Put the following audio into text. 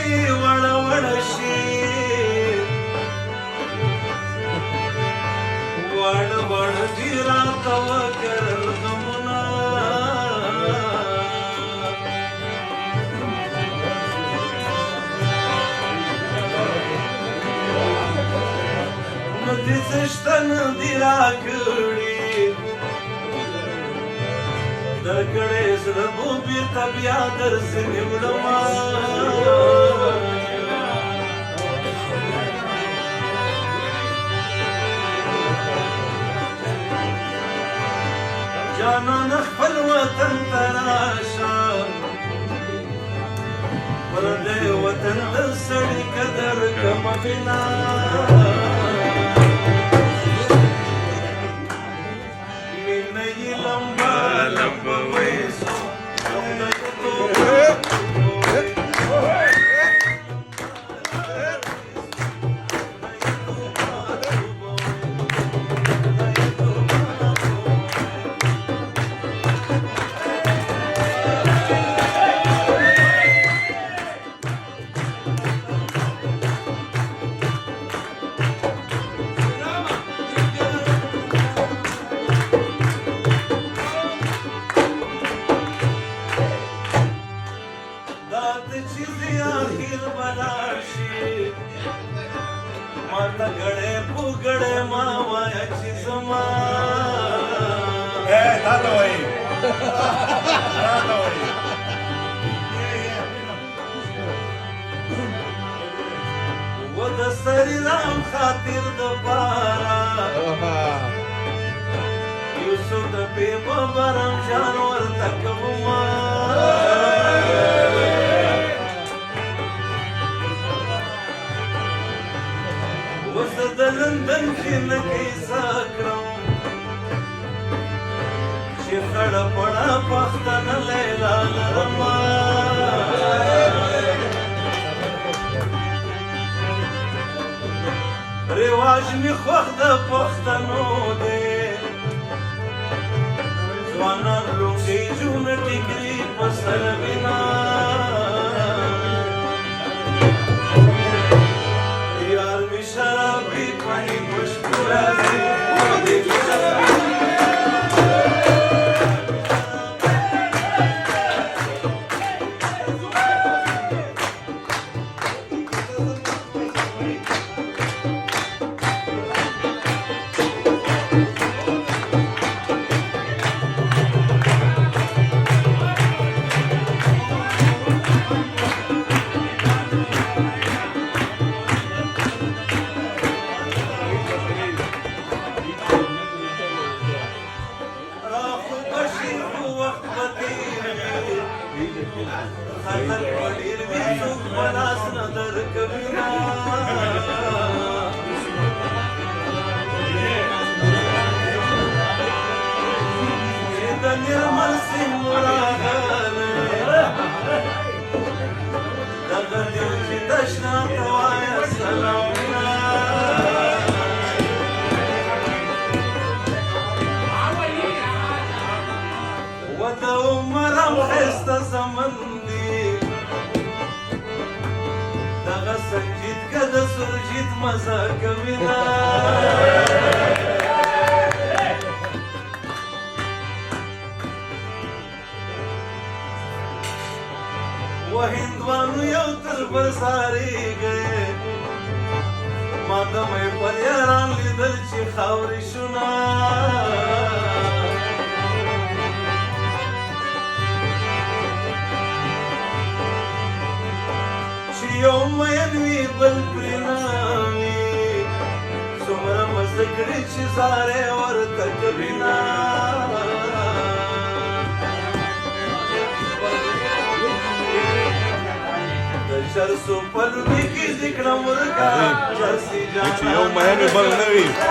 وړي وړه وړه شي وړه وړه دي راته وکرل غمونه نه دې څه شته نه دي راکړي درکړې زړه مو بېرته بیا درځنې وړمه جانانه خپل وطن ته راشه پردی وطن د سړي قدر کمه مینه مینه یې لمبه لمبه ویسو ماته ګړې په ګړې ما وایه چې زما تا ته وایي تا ته وایي و د سري رام خاطر دپاره یوسف د پیغمبرم جان ورته کومه وزه د لندن کې نه کیسه کړم چې خړه پړه پښتنه لیلا لرمه رواج مې خوښ د پښتنو دی ځوانان لوټې جونه ټیکري په سر وینا شرابي پانی مشکوره دی خطر پډیر وی څوک ملاس نه درکوینا چې د نرمل سیند راغلی دغه دیو چې تشنا ته وایه سلامونه و د عمرم ښایسته زمن سنجید که د سرجید مزه کوینا و هندوانو یو تر بساریږي ما د مې پر یاران لیدل چې خاورې شونه یو مین وی بل پریناوی څومره مزه کړي چې زارې ورته کوینا د چرسو په لوبې کې ذکر ورکا چرسي جانا یو مین بل نه وي